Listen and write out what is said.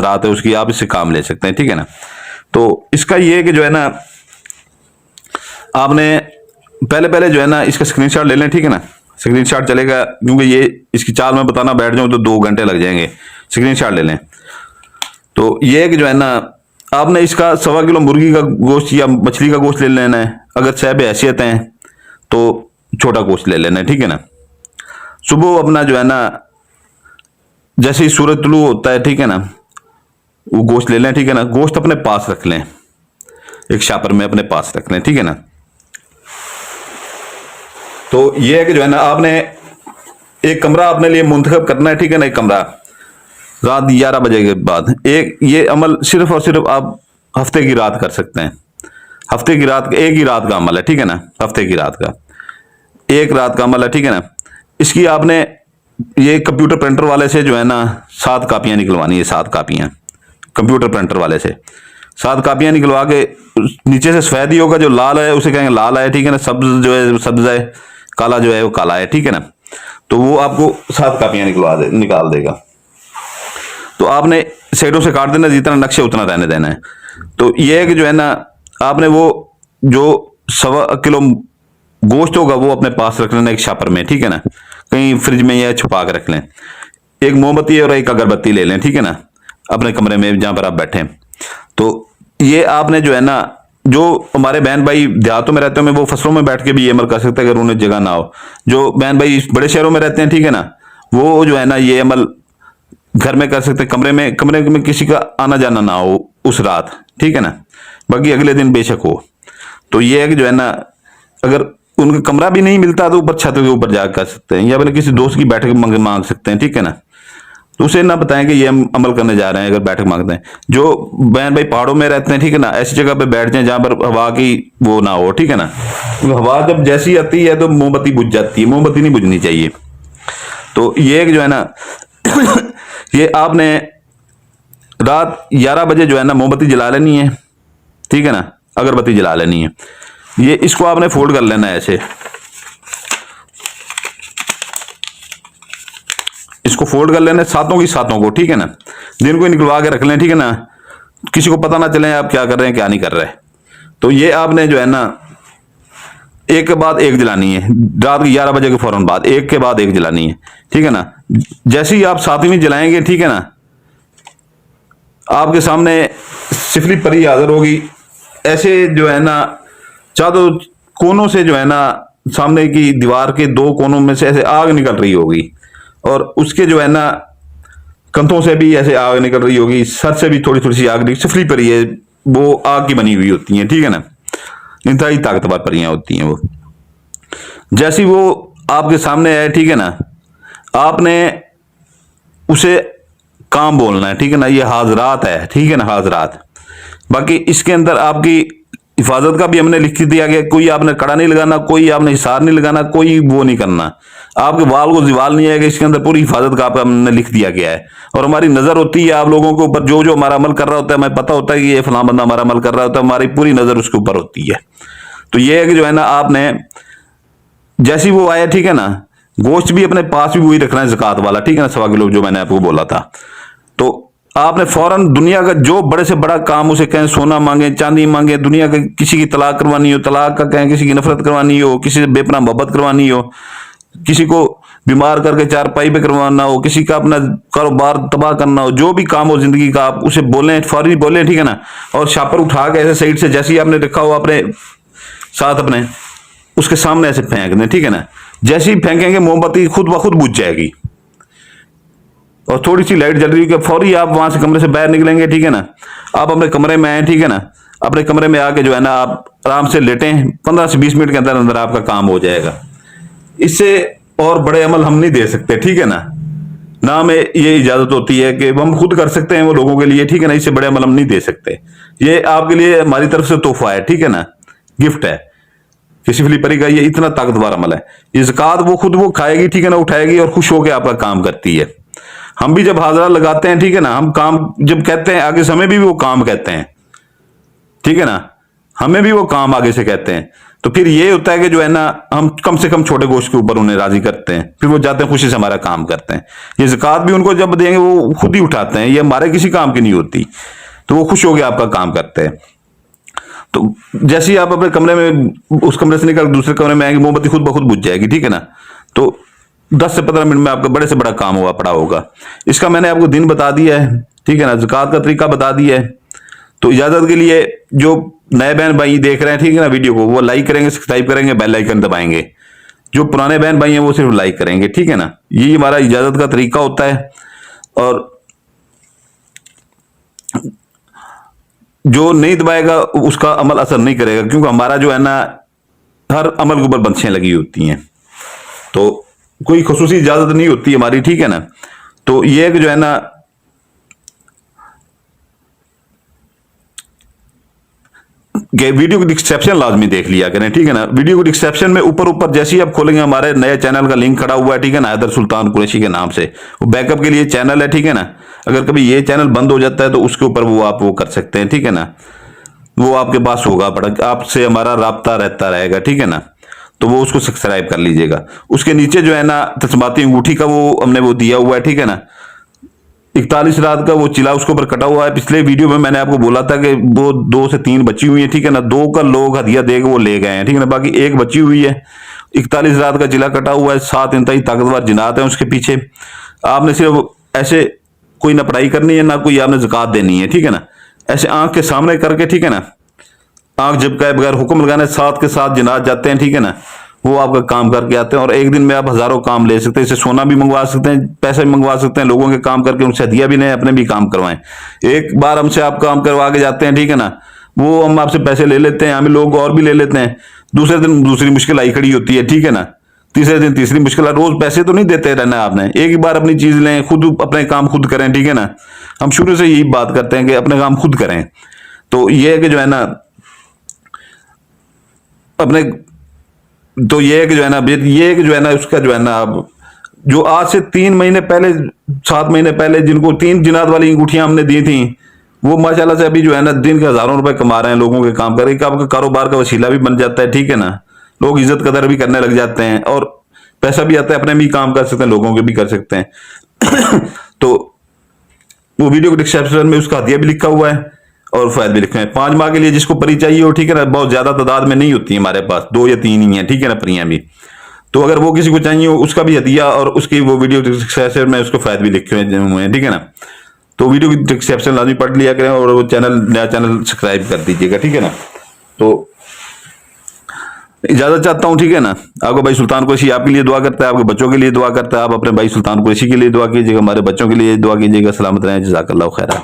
रात है उसकी, आप इससे काम ले सकते हैं, ठीक है ना। तो इसका ये है कि जो है ना, आपने पहले पहले जो है ना इसका स्क्रीनशॉट ले लें, ठीक है ना। स्क्रीनशॉट चलेगा, क्योंकि ये इसकी चाल में बताना बैठ जाऊं तो 2 घंटे लग जाएंगे। स्क्रीनशॉट ले लें। तो ये है कि जो है ना, आपने इसका 1.25 किलो मुर्गी का गोश्त या मछली का गोश्त ले लेना है। अगर साहब हैसियत हैं तो छोटा गोश्त ले लेना है, ठीक है ना। सुबह अपना जो है ना, जैसे ही सूरज तुलू होता है, ठीक है ना, वो गोश्त ले लें, ठीक है ना। गोश्त अपने पास रख लें, एक शापर में अपने पास रख लें, ठीक है ना। तो ये है कि जो है ना, आपने एक कमरा अपने लिए मुंतखब करना है, ठीक है ना। एक कमरा रात 11 बजे के बाद। एक ये अमल सिर्फ और सिर्फ आप हफ्ते की रात कर सकते हैं। हफ्ते की रात, एक ही रात का अमल है, ठीक है ना। हफ्ते की रात का एक रात का अमल है, ठीक है ना। इसकी आपने ये कंप्यूटर प्रिंटर वाले से जो है ना 7 कापियां निकलवानी है। 7 कापियां कंप्यूटर प्रिंटर वाले से 7 कापियां निकलवा के, नीचे से सफेद ही होगा, जो लाल है उसे कहेंगे लाल है, ठीक है ना। सब्ज जो है सब्ज है, काला जो है वो काला है, ठीक है ना। तो वो आपको 7 कापियां निकाल देगा। तो आपने साइडों से काट देना, जितना नक्शे उतना रहने देना है। तो ये है कि जो है ना, आपने वो जो 1.25 किलो गोश्त होगा वो अपने पास रख लेना एक शापर में, ठीक है ना। कहीं फ्रिज में या छुपा के रख लें। एक मोमबत्ती और एक अगरबत्ती ले लें, ठीक है ना, अपने कमरे में जहां पर आप बैठे। तो ये आपने जो है ना, जो हमारे बहन भाई देहातों में रहते हैं वो फसलों में बैठ के भी ये अमल कर सकते हैं, अगर उन्हें जगह ना हो। जो बहन भाई बड़े शहरों में रहते हैं, ठीक है ना, वो जो है ना ये अमल घर में कर सकते हैं, कमरे में किसी का आना जाना ना हो उस रात, ठीक है ना। बाकी अगले दिन बेशक हो। तो ये है कि जो है ना, अगर उनका कमरा भी नहीं मिलता तो ऊपर छत के ऊपर जाकर कर सकते हैं, या फिर किसी दोस्त की बैठक मांग सकते हैं, ठीक है ना। तो उसे ना बताएं कि ये हम अमल करने जा रहे हैं, अगर बैठक मांगते हैं। जो बहन भाई पहाड़ों में रहते हैं, ठीक है ना, ऐसी जगह पे बैठ जाएं जहां पर हवा की वो ना हो, ठीक है ना। तो हवा जब जैसी आती है तो मोमबत्ती बुझ जाती है, मोमबत्ती नहीं बुझनी चाहिए। तो ये जो है ना ये आपने रात 11 बजे जो है ना मोमबत्ती जला लेनी है, ठीक है ना, अगरबत्ती जला लेनी है। ये इसको आपने फोल्ड कर लेना है ऐसे, इसको फोल्ड कर लेना सातों की सातों को, ठीक है ना। दिन को निकलवा के रख लें, ठीक है ना, किसी को पता ना चले आप क्या कर रहे हैं क्या नहीं कर रहे। तो ये आपने जो है ना एक के बाद एक जलानी है, रात के 11 बजे के फौरन बाद एक के बाद एक जलानी है, ठीक है ना। जैसे ही आप 7वीं जलाएंगे, ठीक है ना, आपके सामने सिफली परी हाजिर होगी। ऐसे जो है ना चारों कोनों से जो है ना, सामने की दीवार के 2 कोनों में से ऐसे आग निकल रही होगी, और उसके जो है ना कंधों से भी ऐसे आग निकल रही होगी, सर से भी थोड़ी थोड़ी सी आग निकल। सिफली परी है वो, आग की बनी हुई होती है, ठीक है ना। इंतहाई ताकतवर परियां होती हैं वो। जैसी वो आपके सामने है, ठीक है ना, आपने उसे काम बोलना है, ठीक है ना। ये हाजरात है, ठीक है ना, हाजरात। बाकी इसके अंदर आपकी हिफाजत का भी हमने लिख दिया गया, कोई आपने कड़ा नहीं लगाना, कोई आपने हिसार नहीं लगाना, कोई वो नहीं करना, आपके वाल को जीवाल नहीं आएगा। इसके अंदर पूरी हिफाजत का आपका हमने लिख दिया गया है। और हमारी नजर होती है आप लोगों के ऊपर, जो जो हमारा अमल कर रहा होता है, हमें पता होता है कि ये फलां बंदा हमारा अमल कर रहा होता है, हमारी पूरी नजर उसके ऊपर होती है। तो ये है कि जो है ना, आपने जैसी वो आया, ठीक है ना, गोश्त भी अपने पास भी वही रखना है ज़कात वाला, ठीक है ना, 1.25 किलो जो मैंने आपको बोला था। तो आपने फौरन दुनिया का जो बड़े से बड़ा काम उसे कहें, सोना मांगे, चांदी मांगे, दुनिया का किसी की तलाक करवानी हो तलाक का कहें, किसी की नफरत करवानी हो, किसी से बेपनाह मोहब्बत करवानी हो, किसी को बीमार करके चारपाई पे करवाना हो, किसी का अपना कारोबार तबाह करना हो, जो भी काम हो जिंदगी का, आप उसे बोलें, फौरी बोलें, ठीक है ना। और शापर उठा के ऐसे साइड से जैसे ही आपने रखा हो अपने साथ अपने उसके सामने ऐसे फेंक दें, ठीक है ना। जैसे ही फेंकेंगे मोमबत्ती खुद ब खुद बुझ जाएगी, और थोड़ी सी लाइट जल रही है, फौरी आप वहां से कमरे से बाहर निकलेंगे, ठीक है ना। आप अपने कमरे में आए, ठीक है ना, अपने कमरे में आके जो है ना आप आराम से लेटें, 15 से 20 मिनट के अंदर अंदर आपका काम हो जाएगा। इससे और बड़े अमल हम नहीं दे सकते, ठीक है ना हमें ये इजाजत होती है कि हम खुद कर सकते हैं वो लोगों के लिए, ठीक है ना। इससे बड़े अमल हम नहीं दे सकते। ये आपके लिए हमारी तरफ से तोहफा है, ठीक है ना, गिफ्ट है। किसी फिलिपरी का ये इतना ताकतवर अमल है। ये ज़कात वो खुद वो खाएगी, ठीक है ना, उठाएगी और खुश होकर आपका काम करती है। हम भी जब हाजरा लगाते हैं, ठीक है ना, हम काम जब कहते हैं आगे से हमें भी वो काम कहते हैं, ठीक है ना, हमें भी वो काम आगे से कहते हैं। तो फिर ये होता है कि जो है ना हम कम से कम छोटे गोश्त के ऊपर उन्हें राजी करते हैं, फिर वो जाते हैं खुशी से हमारा काम करते हैं। ये ज़कात भी उनको जब देंगे वो खुद ही उठाते हैं, ये हमारे किसी काम की नहीं होती, तो वो खुश हो गया आपका काम करते हैं। तो जैसे ही आप अपने कमरे में उस कमरे से निकल दूसरे कमरे में आएंगे, मोमबत्ती खुद ब खुद बुझ जाएगी, ठीक है ना। तो 10 से 15 मिनट में आपका बड़े से बड़ा काम हुआ पड़ा होगा। इसका मैंने आपको दिन बता दिया है, ठीक है ना, ज़कात का तरीका बता दिया है। तो इजाजत के लिए जो नए बहन भाई देख रहे हैं, ठीक है ना, वीडियो को वो लाइक करेंगे, सब्सक्राइब करेंगे, बेल आइकन दबाएंगे। जो पुराने बहन भाई हैं वो सिर्फ लाइक करेंगे, ठीक है ना। ये हमारा इजाजत का तरीका होता है। और जो नहीं दबाएगा उसका अमल असर नहीं करेगा, क्योंकि हमारा जो है ना हर अमल के ऊपर बंदिशें लगी होती हैं, तो कोई खुसूसी इजाजत नहीं होती हमारी, ठीक है ना। तो ये जो है ना कि वीडियो की डिस्क्रिप्शन लाजमी देख लिया करें, ठीक है ना। वीडियो की डिस्क्रिप्शन में ऊपर ऊपर जैसे ही आप खोलेंगे हमारे नए चैनल का लिंक खड़ा हुआ है, ठीक है ना, हैदर सुल्तान कुरैशी के नाम से। वो बैकअप के लिए चैनल है, ठीक है ना। अगर कभी ये चैनल बंद हो जाता है तो उसके ऊपर वो आप वो कर सकते हैं, ठीक है ना। वो आपके पास होगा, आपसे हमारा राब्ता रहता रहेगा, ठीक है ना। तो वो उसको सब्सक्राइब कर लीजिएगा। उसके नीचे जो है ना तस्माती अंगूठी का वो हमने वो दिया हुआ है, ठीक है ना। 41 रात का वो चिला उसके ऊपर कटा हुआ है। पिछले वीडियो में मैंने आपको बोला था कि वो 2 से 3 बची हुई है, ठीक है ना। 2 का लोग हदिया दे के वो ले गए हैं, ठीक है ना, बाकी 1 बची हुई है। 41 रात का चिला कटा हुआ है, 7 इंतहाई ताकतवर जिनात है उसके पीछे। आपने सिर्फ ऐसे कोई ना पढ़ाई करनी है ना कोई आपने ज़कात देनी है, ठीक है ना। ऐसे आंख के सामने करके, ठीक है ना, आंख झपकाए बगैर हुक्म लगाने 7 के 7 जिनात जाते हैं, ठीक है ना। वो आपका काम करके आते हैं और एक दिन में आप हजारों काम ले सकते हैं। इससे सोना भी मंगवा सकते हैं, पैसे भी मंगवा सकते हैं, लोगों के काम करके उनसे हदिया भी लें, अपने भी काम करवाएं। एक बार हमसे आप काम करवा के जाते हैं, ठीक है ना, वो हम आपसे पैसे ले लेते हैं, हमें लोग और भी ले लेते हैं। दूसरे दिन दूसरी मुश्किल आई खड़ी होती है, ठीक है ना। तीसरे दिन तीसरी मुश्किल। रोज पैसे तो नहीं देते रहना आपने, एक ही बार अपनी चीज लें, खुद अपने काम खुद करें, ठीक है ना। हम शुरू से यही बात करते हैं कि अपने काम खुद करें। तो ये है कि जो है ना अपने, तो ये है कि जो है ना, ये है कि जो है ना उसका जो है ना अब जो आज से 3 महीने पहले 7 महीने पहले जिनको 3 जिनात वाली अंगूठियां हमने दी थी, वो माशाल्लाह से अभी जो है ना दिन के हजारों रुपए कमा रहे हैं, लोगों के काम करके। आपका कारोबार का वसीला भी बन जाता है, ठीक है ना। लोग इज्जत कदर भी करने लग जाते हैं और पैसा भी आता है, अपने भी काम कर सकते हैं, लोगों के भी कर सकते हैं। तो वो वीडियो के डिस्क्रिप्शन में उसका हदिया भी लिखा हुआ है और फायदे भी लिखे हैं। 5 माह के लिए जिसको परी चाहिए हो, ठीक है ना, बहुत ज्यादा तादाद में नहीं होती है हमारे पास, 2 या 3 ही है, ठीक है ना, परियां भी। तो अगर वो किसी को चाहिए हो उसका भी हदिया और उसकी वो वीडियो डिस्क्रिप्शन में उसको फायदे भी लिखे हुए हैं, ठीक है ना। तो वीडियो की डिस्क्रिप्शन लाजमी पढ़ लिया करें और वो चैनल नया चैनल सब्सक्राइब कर दीजिएगा, ठीक है ना। तो इजाजत चाहता हूं, ठीक है ना। आपको भाई सुल्तान कुरैशी आपके लिए दुआ करता है, आपके बच्चों के लिए दुआ करता है। आप अपने भाई सुल्तान कुरैशी के लिए दुआ कीजिएगा, हमारे बच्चों के लिए दुआ कीजिएगा, सलामत रहें, जज़ाकल्लाहु खैरा।